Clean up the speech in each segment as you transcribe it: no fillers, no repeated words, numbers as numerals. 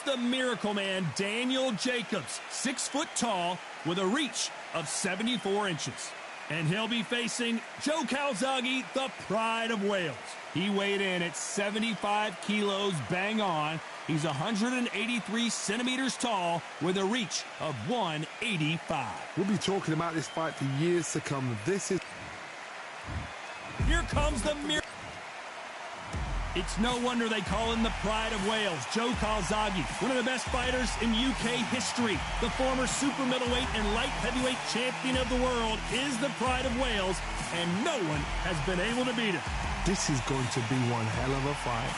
the Miracle Man, Daniel Jacobs, 6 foot tall with a reach of 74 inches. And he'll be facing Joe Calzaghe, the Pride of Wales. He weighed in at 75 kilos bang on. He's 183 centimeters tall with a reach of 185. We'll be talking about this fight for years to come. Here comes the Miracle. It's no wonder they call him the Pride of Wales. Joe Calzaghe, one of the best fighters in UK history. The former super middleweight and light heavyweight champion of the world is the Pride of Wales, and no one has been able to beat him. This is going to be one hell of a fight.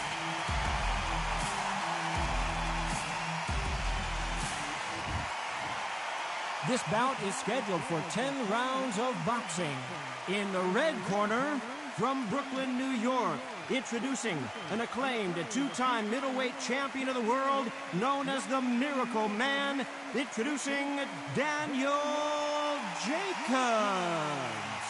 This bout is scheduled for 10 rounds of boxing. In the red corner, from Brooklyn, New York, introducing an acclaimed 2-time middleweight champion of the world known as the Miracle Man, introducing Daniel Jacobs.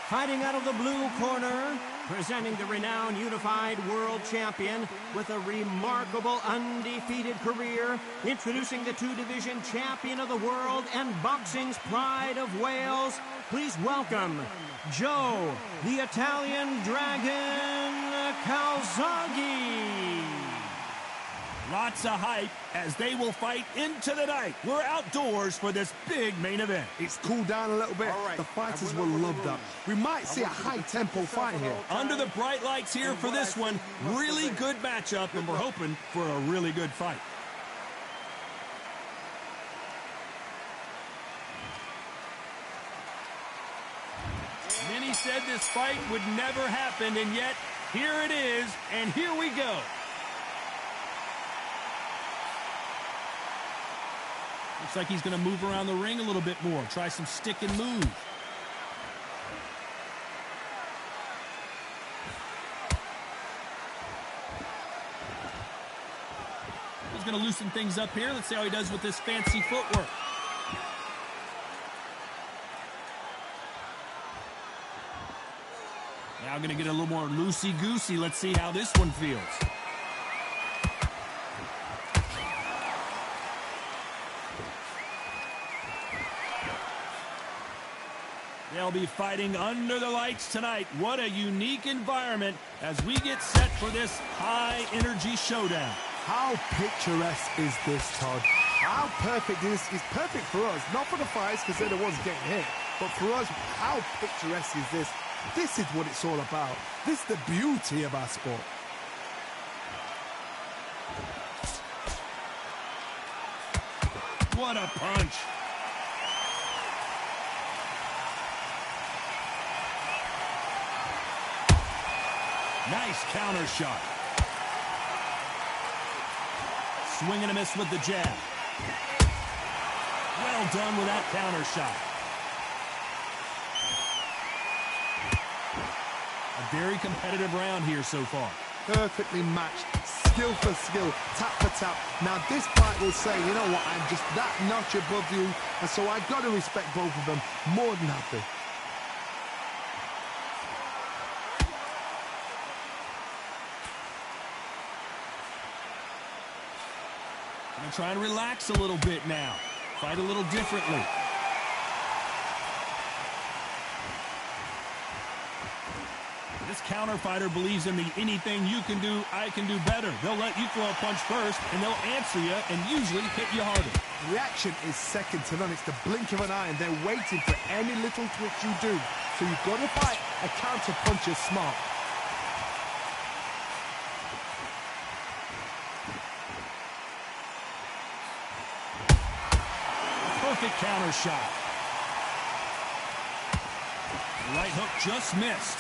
Fighting out of the blue corner, presenting the renowned unified world champion with a remarkable undefeated career, introducing the 2-division champion of the world and boxing's Pride of Wales, please welcome Joe, the Italian Dragon Calzaghe. Lots of hype as they will fight into the night. We're outdoors for this big main event. It's cooled down a little bit. Right. The fighters will love that. We might see a high-tempo fight here. Under the bright lights here for this one, really good matchup, and we're hoping for a really good fight. Many said this fight would never happen, and yet here it is, and here we go. Looks like he's going to move around the ring a little bit more. Try some stick and move. He's going to loosen things up here. Let's see how he does with this fancy footwork. Now going to get a little more loosey-goosey. Let's see how this one feels. They'll be fighting under the lights tonight. What a unique environment as we get set for this high-energy showdown. How picturesque is this, Todd? How perfect is this? It's perfect for us. Not for the fighters because they're the ones getting hit. But for us, how picturesque is this? This is what it's all about. This is the beauty of our sport. What a punch. Nice counter shot. Swing and a miss with the jab. Well done with that counter shot. A very competitive round here so far. Perfectly matched, skill for skill, tap for tap. Now this fight will say, you know what, I'm just that notch above you, and so I've got to respect both of them more than happy. Gonna try and relax a little bit now. Fight a little differently. This counter fighter believes in the anything you can do, I can do better. They'll let you throw a punch first, and they'll answer you and usually hit you harder. Reaction is second to none. It's the blink of an eye, and they're waiting for any little twitch you do. So you've got to fight a counter punch is smart. Perfect counter shot. The right hook just missed.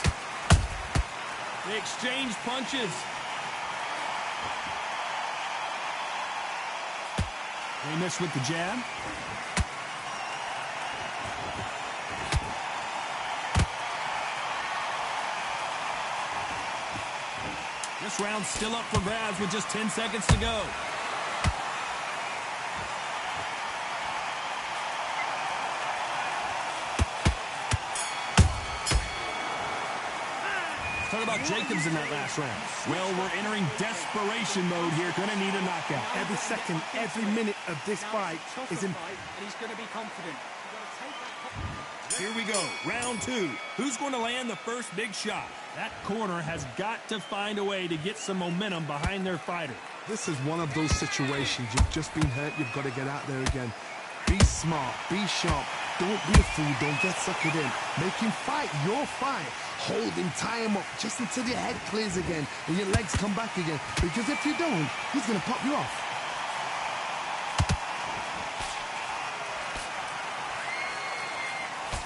They exchange punches. They miss with the jab. This round's still up for grabs with just 10 seconds to go. Talk about Jacobs in that last round. Well, we're entering desperation mode here. Going to need a knockout. Every second, every minute of this fight is in. And he's going to be confident. Here we go, round 2. Who's going to land the first big shot? That corner has got to find a way to get some momentum behind their fighter. This is one of those situations. You've just been hurt. You've got to get out there again. Be smart. Be sharp. Don't be a fool. Don't get suckered in. Make him fight your fight. Hold him, tie him up, just until your head clears again and your legs come back again. Because if you don't, he's going to pop you off.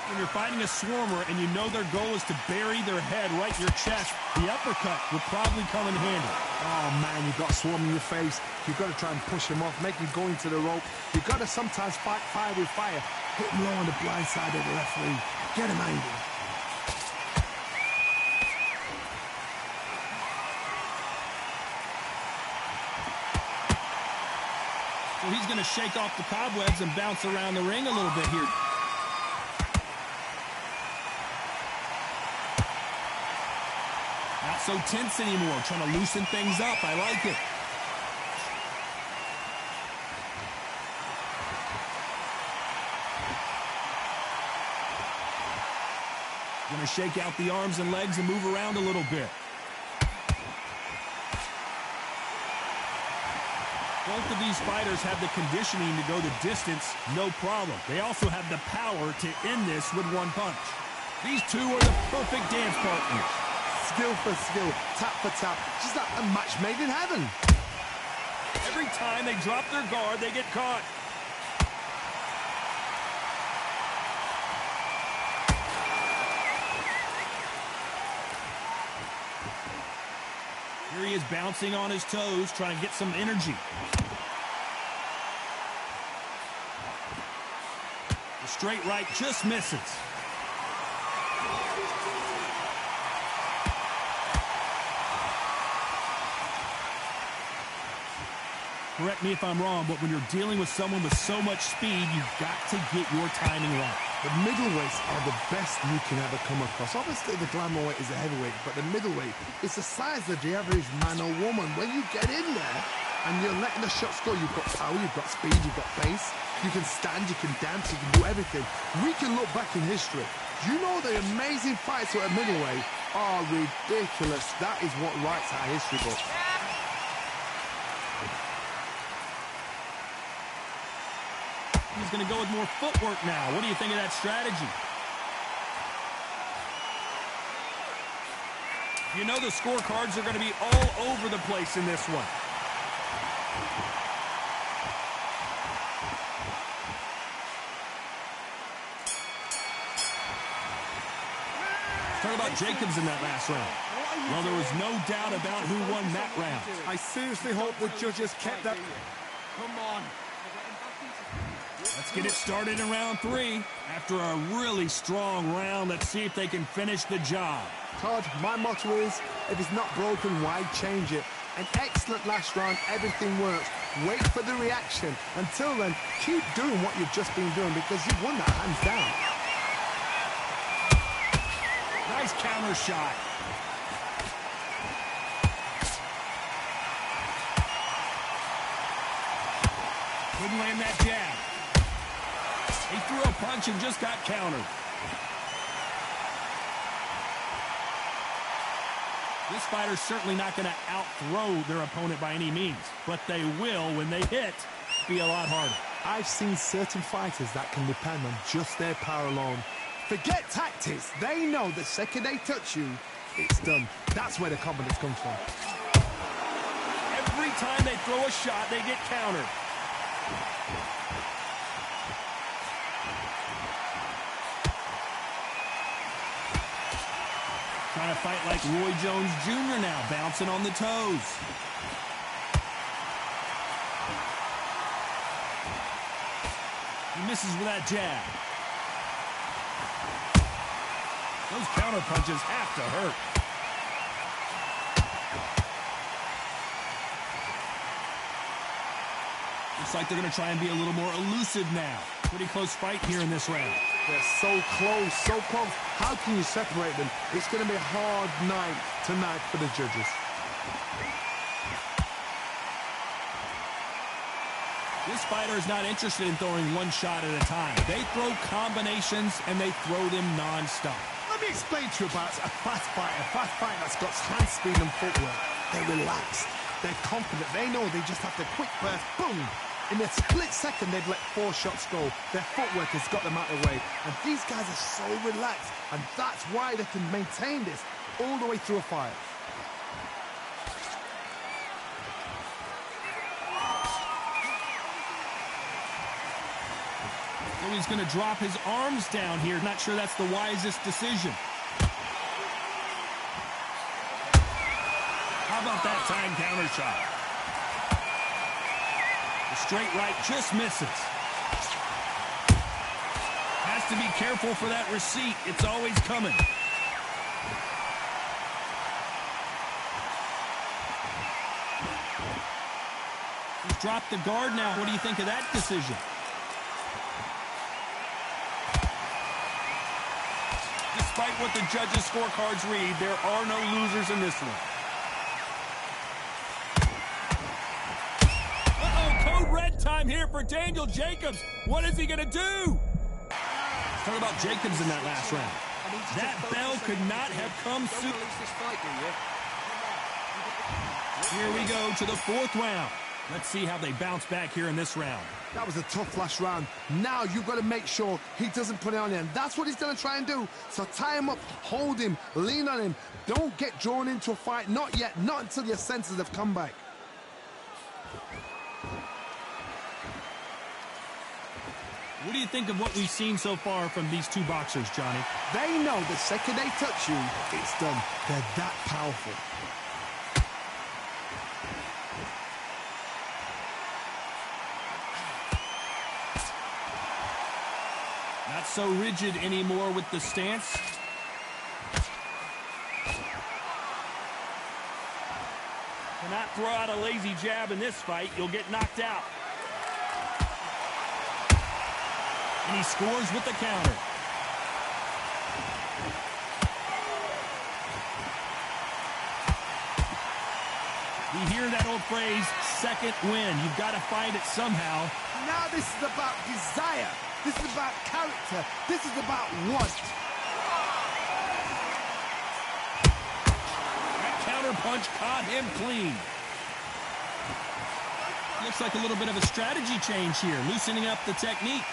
When you're fighting a swarmer and you know their goal is to bury their head right in your chest, the uppercut would probably come in handy. Oh, man, you've got a swarm in your face. You've got to try and push him off, make him go into the rope. You've got to sometimes fight fire with fire. Hit him low on the blind side of the referee. Get him angry. So he's going to shake off the cobwebs and bounce around the ring a little bit here. Not so tense anymore, trying to loosen things up. I like it. Going to shake out the arms and legs and move around a little bit. Both of these fighters have the conditioning to go the distance, no problem. They also have the power to end this with one punch. These two are the perfect dance partners. Skill for skill, tap for tap, just like a match made in heaven. Every time they drop their guard, they get caught. Here he is bouncing on his toes, trying to get some energy. The straight right just misses. Correct me if I'm wrong, but when you're dealing with someone with so much speed, you've got to get your timing right. The middleweights are the best you can ever come across. Obviously, the glamour weight is a heavyweight, but the middleweight is the size of the average man or woman. When you get in there and you're letting the shots go, you've got power, you've got speed, you've got pace, you can stand, you can dance, you can do everything. We can look back in history. You know the amazing fights at middleweight are ridiculous. That is what writes our history book. He's going to go with more footwork now. What do you think of that strategy? You know the scorecards are going to be all over the place in this one. Talk about Jacobs in that last round. Well, there was no doubt about who won that round. I seriously hope the judges kept that. Come on. Let's get it started in round 3. After a really strong round, let's see if they can finish the job. Todd, my motto is, if it's not broken, why change it? An excellent last round, everything works. Wait for the reaction. Until then, keep doing what you've just been doing because you've won that hands down. Nice counter shot. Couldn't land that jab. He threw a punch and just got countered. This fighter's certainly not going to out-throw their opponent by any means, but they will, when they hit, be a lot harder. I've seen certain fighters that can depend on just their power alone. Forget tactics. They know the second they touch you, it's done. That's where the confidence comes from. Every time they throw a shot, they get countered. Trying to fight like Roy Jones Jr. now, bouncing on the toes. He misses with that jab. Those counter punches have to hurt. Looks like they're going to try and be a little more elusive now. Pretty close fight here in this round. They're so close, so close. How can you separate them? It's going to be a hard night tonight for the judges. This fighter is not interested in throwing one shot at a time. They throw combinations, and they throw them non-stop. Let me explain to you about a fast fighter that's got hand speed and footwork. They're relaxed. They're confident. They know they just have to quick burst, boom. In a split second, they've let 4 shots go. Their footwork has got them out of the way. And these guys are so relaxed. And that's why they can maintain this all the way through a fight. So he's going to drop his arms down here. Not sure that's the wisest decision. How about that time counter shot? The straight right just misses. Has to be careful for that receipt. It's always coming. He's dropped the guard now. What do you think of that decision? Despite what the judges' scorecards read, there are no losers in this one. Code red time here for Daniel Jacobs. What is he going to do? Let's talk about Jacobs in that last round. That bell could not have come sooner. Here we go to the 4th round. Let's see how they bounce back here in this round. That was a tough last round. Now you've got to make sure he doesn't put it on him. That's what he's going to try and do. So tie him up, hold him, lean on him. Don't get drawn into a fight. Not yet. Not until your senses have come back. What do you think of what we've seen so far from these two boxers, Johnny? They know the second they touch you, it's done. They're that powerful. Not so rigid anymore with the stance. Cannot throw out a lazy jab in this fight. You'll get knocked out. And he scores with the counter. You hear that old phrase, second win. You've got to find it somehow. Now this is about desire. This is about character. This is about want. That counter punch caught him clean. Looks like a little bit of a strategy change here, loosening up the technique.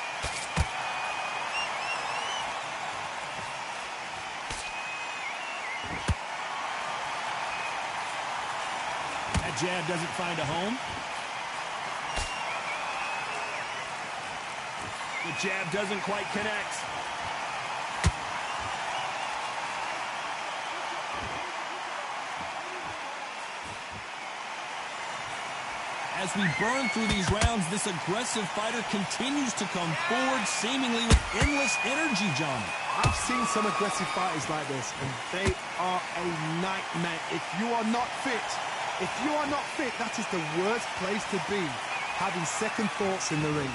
That jab doesn't find a home. The jab doesn't quite connect. As we burn through these rounds, this aggressive fighter continues to come forward, seemingly with endless energy, Johnny. I've seen some aggressive fighters like this, and they are a nightmare. If you are not fit, that is the worst place to be, having second thoughts in the ring.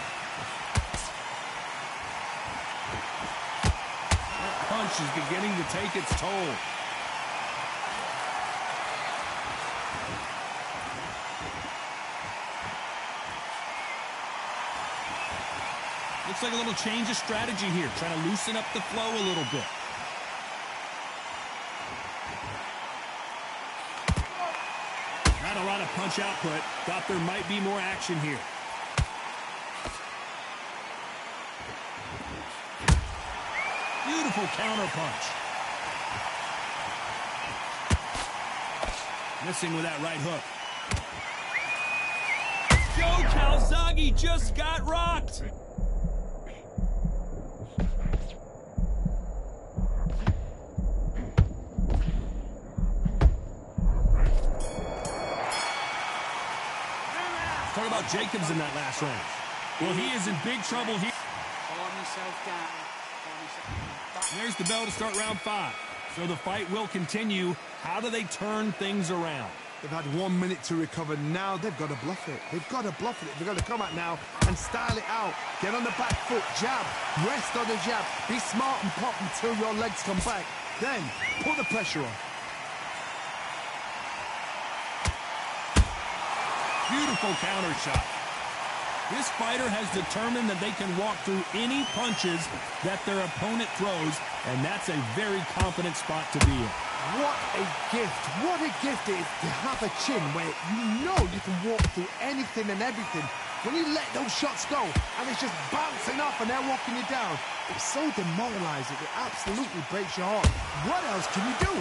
That punch is beginning to take its toll. Looks like a little change of strategy here, trying to loosen up the flow a little bit. Not a lot of punch output. Thought there might be more action here. Beautiful counter punch. Missing with that right hook. Joe Calzaghe just got rocked. Talk about Jacobs in that last round. Well, he is in big trouble here. There's the bell to start round 5. So the fight will continue. How do they turn things around? They've had 1 minute to recover. Now they've got to bluff it. They've got to bluff it. They've got to come out now and style it out. Get on the back foot, jab, rest on the jab. Be smart and pop until your legs come back. Then put the pressure on. Beautiful counter shot. This fighter has determined that they can walk through any punches that their opponent throws, and that's a very confident spot to be in. What a gift. What a gift it is to have a chin where you know you can walk through anything and everything. When you let those shots go and it's just bouncing off and they're walking you down, it's so demoralizing. It absolutely breaks your heart. What else can you do?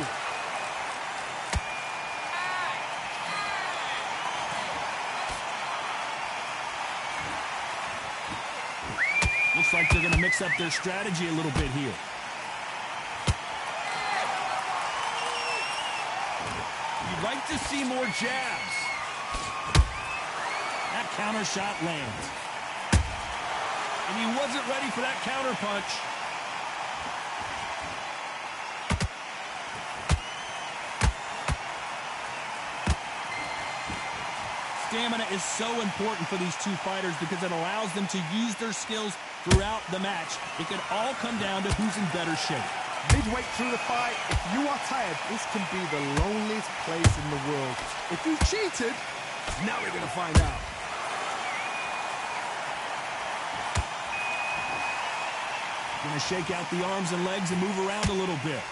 Looks like they're going to mix up their strategy a little bit here. You'd like to see more jabs. That counter shot lands. And he wasn't ready for that counter punch. Stamina is so important for these two fighters because it allows them to use their skills throughout the match. It can all come down to who's in better shape. Midway through the fight, if you are tired, this can be the loneliest place in the world. If you cheated, now we're going to find out. Going to shake out the arms and legs and move around a little bit.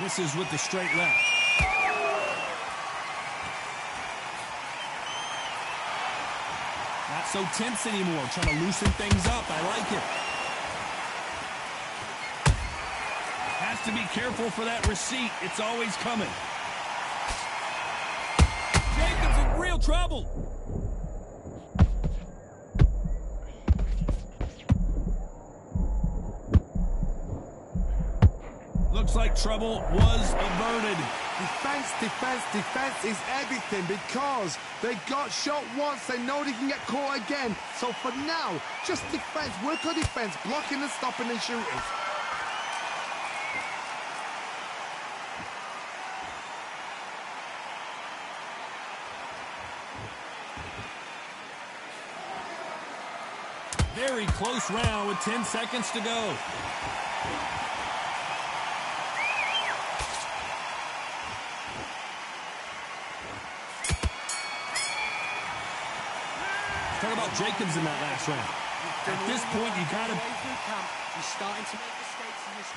Misses with the straight left. Not so tense anymore, trying to loosen things up. I like it. Has to be careful for that receipt. It's always coming. Jacobs in real trouble. Looks like trouble was averted. Defense, defense, defense is everything because they got shot once. They know they can get caught again. So for now, just defense. Work on defense, blocking and stopping and shooting. Very close round with 10 seconds to go. Talk about Jacobs in that last round. At this point, you got to... He's starting to make mistakes in this.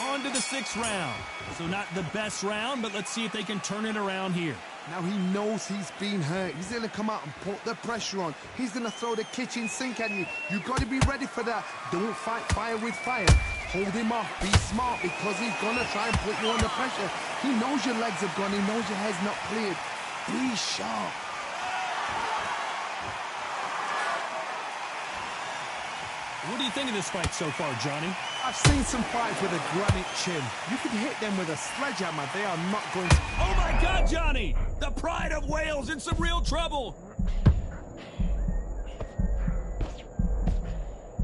On to the 6th round. So not the best round, but let's see if they can turn it around here. Now he knows he's been hurt. He's going to come out and put the pressure on. He's going to throw the kitchen sink at you. You've got to be ready for that. Don't fight fire with fire. Hold him off. Be smart because he's going to try and put you under pressure. He knows your legs have gone. He knows your head's not cleared. Be sharp. What do you think of this fight so far, Johnny? I've seen some fights with a granite chin. You can hit them with a sledgehammer. They are not going to... Oh, my God, Johnny! The pride of Wales in some real trouble.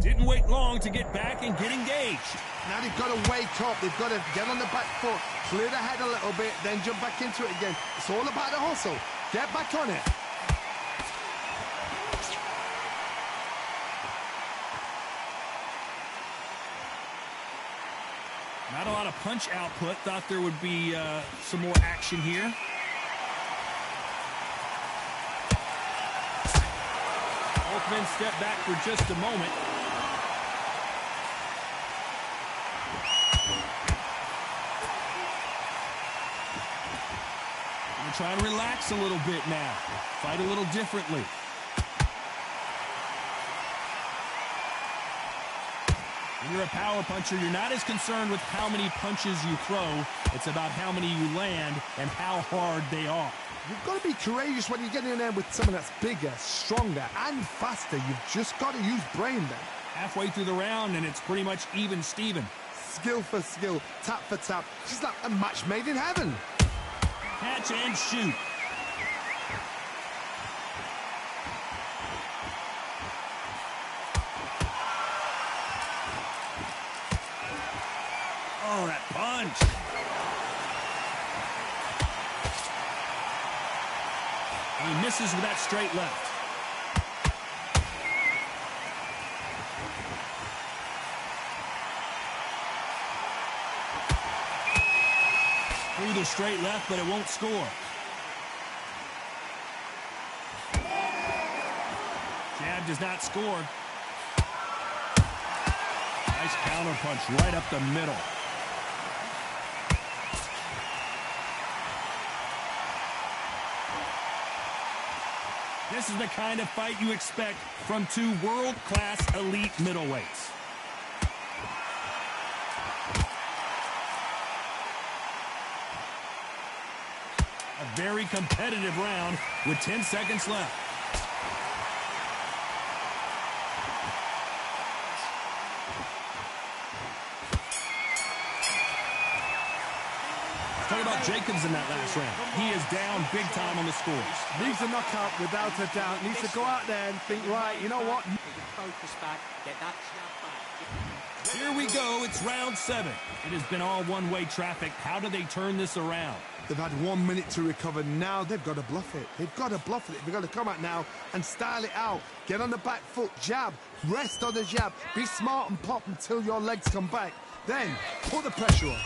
Didn't wait long to get back and get engaged. Now they've got to wake up. They've got to get on the back foot, clear the head a little bit, then jump back into it again. It's all about the hustle. Get back on it. Not a lot of punch output. Thought there would be some more action here. Both men step back for just a moment. Gonna try and relax a little bit now. Fight a little differently. When you're a power puncher, you're not as concerned with how many punches you throw. It's about how many you land and how hard they are. You've got to be courageous when you get in there with someone that's bigger, stronger, and faster. You've just got to use brain then. Halfway through the round, and it's pretty much even Steven. Skill for skill, tap for tap. She's like a match made in heaven. Catch and shoot. Oh, that punch. And he misses with that straight left. Through the straight left, but it won't score. Jab does not score. Nice counter punch right up the middle. This is the kind of fight you expect from two world-class elite middleweights. A very competitive round with 10 seconds left. Talk about Jacobs in that last round. He is down big time on the scores. Needs a knockout without a doubt. Needs to go out there and think, right, you know what? Focus back, get that jab back. Here we go. It's round 7. It has been all one-way traffic. How do they turn this around? They've had 1 minute to recover. Now they've got to bluff it. They've got to bluff it. They've got to come out now and style it out. Get on the back foot, jab, rest on the jab. Be smart and pop until your legs come back. Then put the pressure on.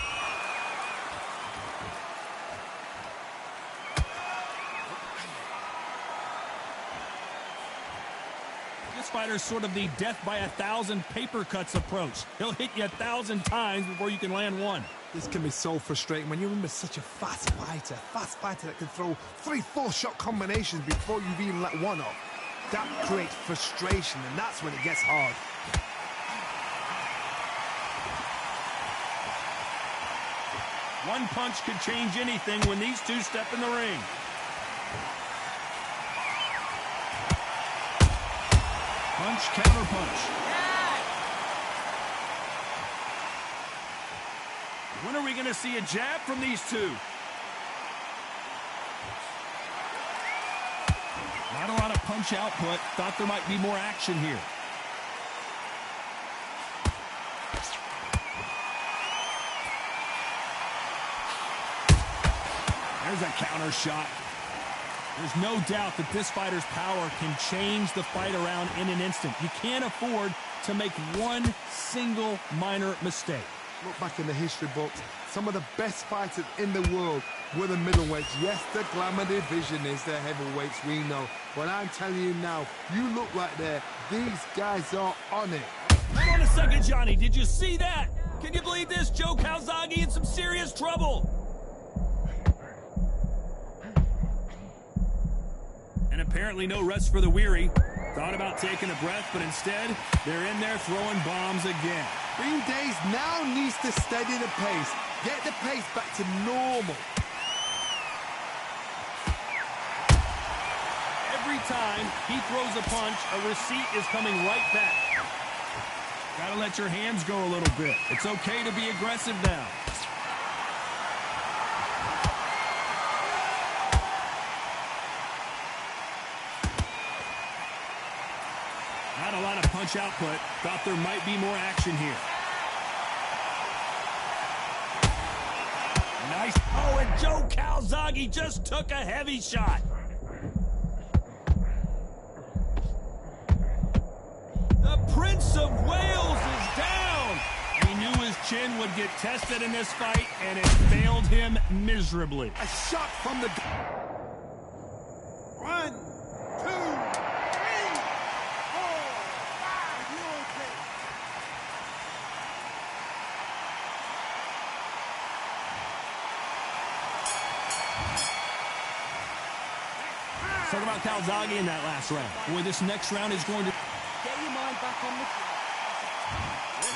This fighter's sort of the death by 1,000 paper cuts approach. He'll hit you 1,000 times before you can land one. This can be so frustrating when you're in with such a fast fighter that can throw 3-4 shot combinations before you've even let one off. That creates frustration, and that's when it gets hard. One punch could change anything when these two step in the ring. Punch, counter punch. When are we going to see a jab from these two? Not a lot of punch output. Thought there might be more action here. There's a counter shot. There's no doubt that this fighter's power can change the fight around in an instant. You can't afford to make one single minor mistake. Look back in the history books. Some of the best fighters in the world were the middleweights. Yes, the glamour division is the heavyweights, we know. But I'm telling you now, you look right there. These guys are on it. Hold on a second, Johnny. Did you see that? Can you believe this? Joe Calzaghe in some serious trouble. And apparently no rest for the weary. Thought about taking a breath, but instead, they're in there throwing bombs again. Green Days now needs to steady the pace. Get the pace back to normal. Every time he throws a punch, a receipt is coming right back. Gotta let your hands go a little bit. It's okay to be aggressive now. Not a lot of punch output. Thought there might be more action here. Nice. Oh, and Joe Calzaghe just took a heavy shot. The Prince of Wales is down. He knew his chin would get tested in this fight, and it failed him miserably. A shot from the... 1, 2, 3, 4, 5. You okay? Talk about Calzaghe in that last round. Boy, this next round is going to... Get your mind back on the field.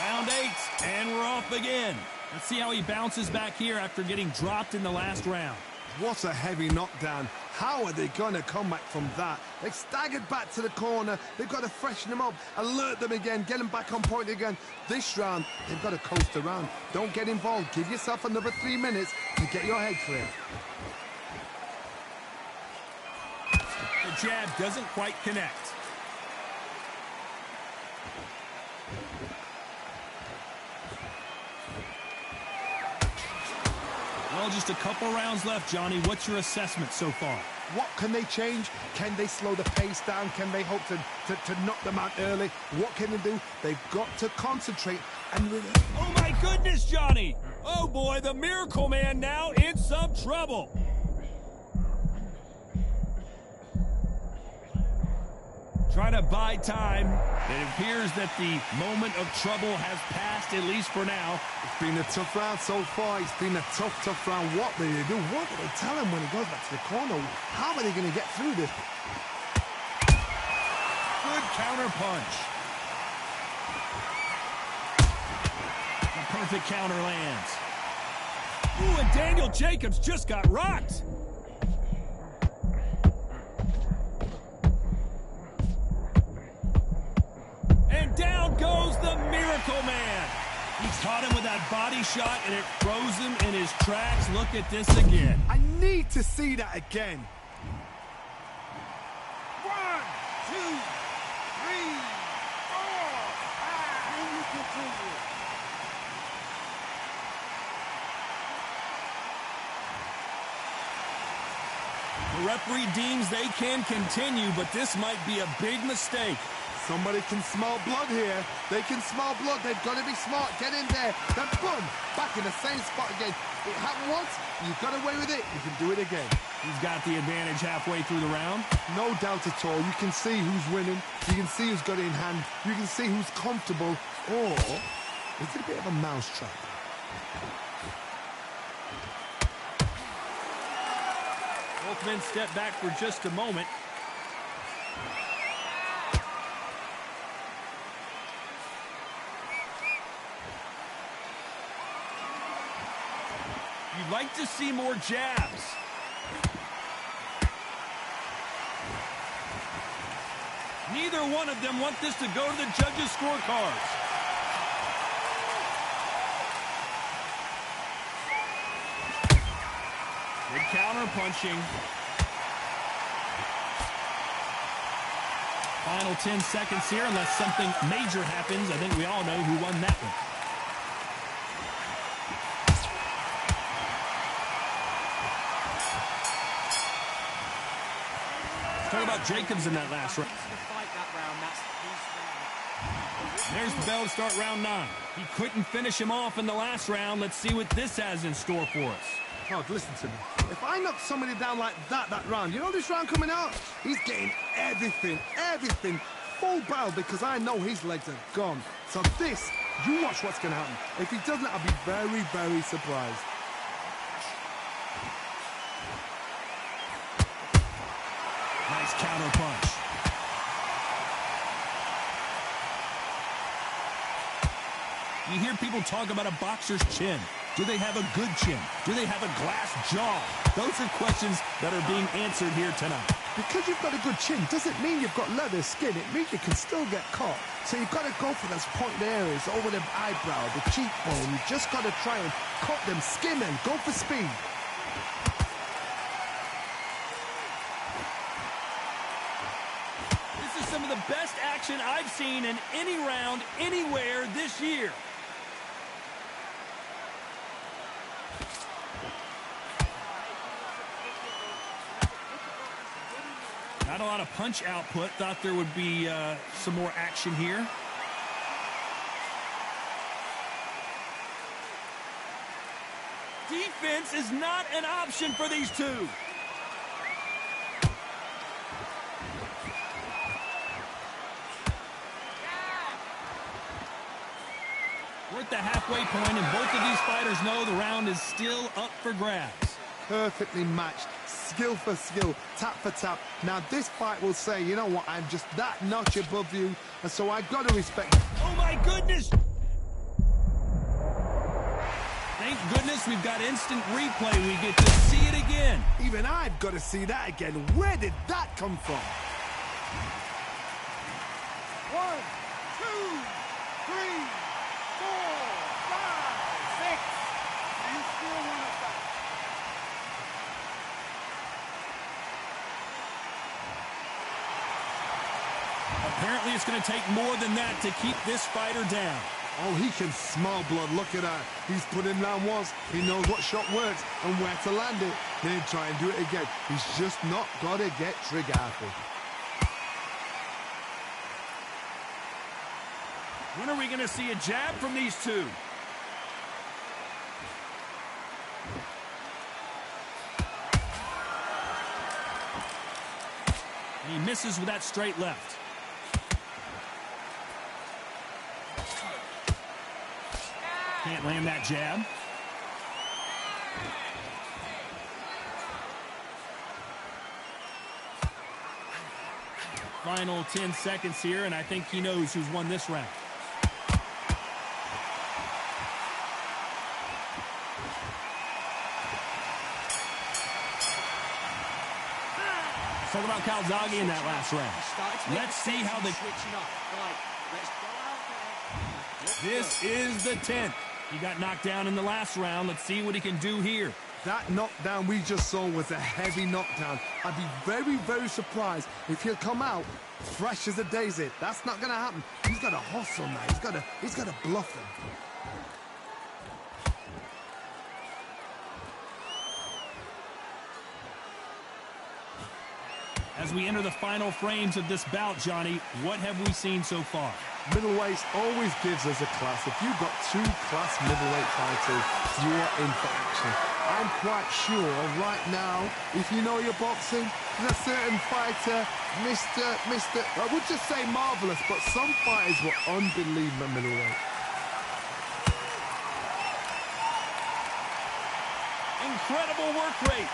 Round 8, and we're off again. Let's see how he bounces back here after getting dropped in the last round. What a heavy knockdown. How are they going to come back from that? They've staggered back to the corner. They've got to freshen them up, alert them again, get them back on point again. This round, they've got to coast around. Don't get involved. Give yourself another 3 minutes to get your head clear. The jab doesn't quite connect. Well, just a couple rounds left, Johnny. What's your assessment so far? What can they change? Can they slow the pace down? Can they hope to knock them out early? What can they do? They've got to concentrate and really... Oh, my goodness, Johnny! Oh, boy, the Miracle Man now in some trouble. Trying to buy time. It appears that the moment of trouble has passed, at least for now. It's been a tough round so far. It's been a tough round. What do they do? What do they tell him when he goes back to the corner? How are they going to get through this? Good counter punch. The perfect counter lands. Ooh, and Daniel Jacobs just got rocked. And down goes the Miracle Man. He caught him with that body shot, and it froze him in his tracks. Look at this again. I need to see that again. 1, 2, 3, 4, 5. And you continue. The referee deems they can continue, but this might be a big mistake. Somebody can smell blood here. They can smell blood. They've got to be smart. Get in there. Then boom, back in the same spot again. It happened once. You got away with it. You can do it again. He's got the advantage halfway through the round. No doubt at all. You can see who's winning. You can see who's got it in hand. You can see who's comfortable. Or is it a bit of a mousetrap? Both men step back for just a moment. You'd like to see more jabs. Neither one of them want this to go to the judges' scorecards. Good counter punching. Final 10 seconds here, unless something major happens. I think we all know who won that one. Talk about Jacobs in that last round. There's the bell to start round 9. He couldn't finish him off in the last round. Let's see what this has in store for us. Todd, listen to me. If I knock somebody down like that round, you know this round coming out? He's getting everything, full barrel, because I know his legs are gone. So this, you watch what's going to happen. If he doesn't, I'll be very, very surprised. Nice counter punch. You hear people talk about a boxer's chin. Do they have a good chin? Do they have a glass jaw? Those are questions that are being answered here tonight. Because you've got a good chin doesn't mean you've got leather skin. It means you can still get caught. So you've got to go for those pointed areas over the eyebrow, the cheekbone. You just got to try and cut them, skim them, go for speed. This is some of the best action I've seen in any round, anywhere this year. Not a lot of punch output. Thought there would be some more action here. Defense is not an option for these two. We're at the halfway point, and both of these fighters know the round is still up for grabs. Perfectly matched. Skill for skill, tap for tap. Now this fight will say, you know what, I'm just that notch above you, and so I've got to respect you. Oh my goodness! Thank goodness we've got instant replay. We get to see it again. Even I've got to see that again. Where did that come from? 1, 2, 3, 4, 5, 6. You still want to fight? Apparently it's going to take more than that to keep this fighter down. Oh, he can smell blood. Look at that. He's put him down once. He knows what shot works and where to land it. Then try and do it again. He's just not got to get trigger happy. When are we going to see a jab from these two? And he misses with that straight left. Can't land that jab. Final 10 seconds here, and I think he knows who's won this round. Talk about Calzaghe in that last round. Let's see how the... This is the 10th. He got knocked down in the last round. Let's see what he can do here. That knockdown we just saw was a heavy knockdown. I'd be very, very surprised if he'll come out fresh as a daisy. That's not going to happen. He's got to hustle now. He's got to bluff him. As we enter the final frames of this bout, Johnny, what have we seen so far? Middleweight always gives us a class. If you've got two class middleweight fighters, you are in for action. I'm quite sure right now, if you know your boxing, there's a certain fighter, I would just say marvelous, but some fighters were unbelievable middleweight. Incredible work rate.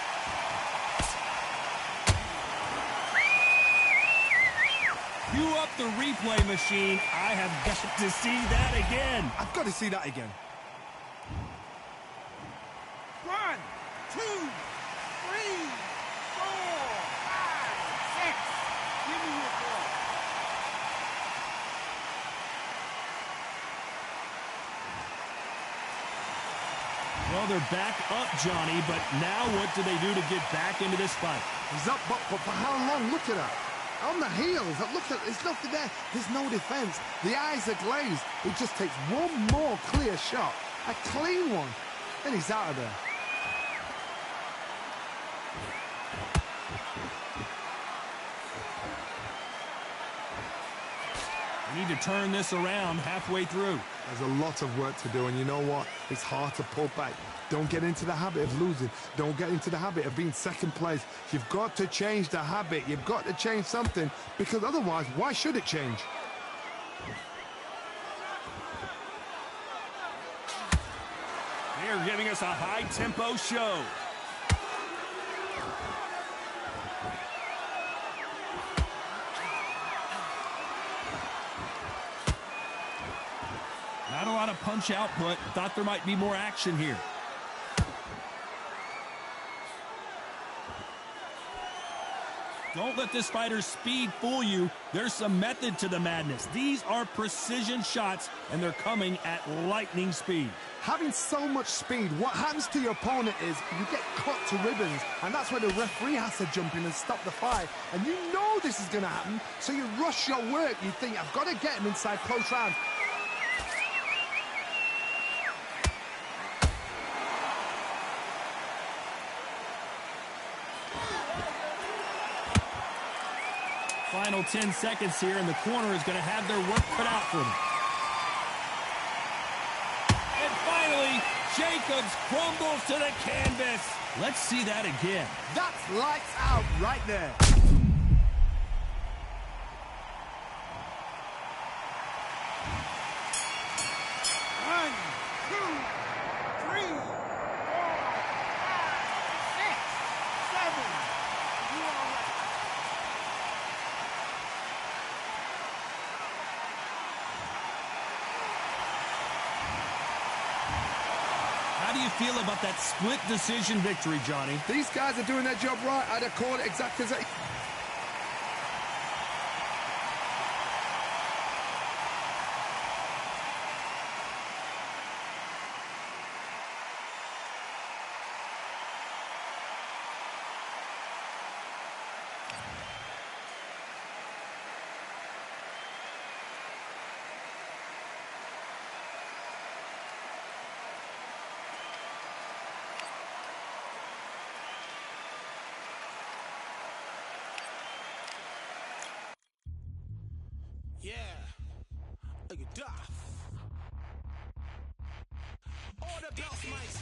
Cue up the replay machine. I have got to see that again. I've got to see that again. 1, 2, 3, 4, 5, 6. Give me your ball. Well, they're back up, Johnny, but now what do they do to get back into this fight? He's up, but for how long? Look at that. On the heels, look at, there's nothing there. There's no defense. The eyes are glazed. It just takes one more clear shot, a clean one, and he's out of there. We need to turn this around halfway through. There's a lot of work to do, and you know what? It's hard to pull back. Don't get into the habit of losing. Don't get into the habit of being second place. You've got to change the habit. You've got to change something, because otherwise, why should it change? They're giving us a high-tempo show. Not a lot of punch output. Thought there might be more action here. Don't let this fighter's speed fool you. There's some method to the madness. These are precision shots, and they're coming at lightning speed. Having so much speed, what happens to your opponent is you get cut to ribbons, and that's where the referee has to jump in and stop the fight. And you know this is going to happen, so you rush your work. You think, I've got to get him inside close round. Final 10 seconds here, and the corner is going to have their work cut out for them. And finally, Jacobs crumbles to the canvas. Let's see that again. That's lights out right there. How do you feel about that split decision victory, Johnny? These guys are doing their job right. I'd have called it exactly as they... All the belts might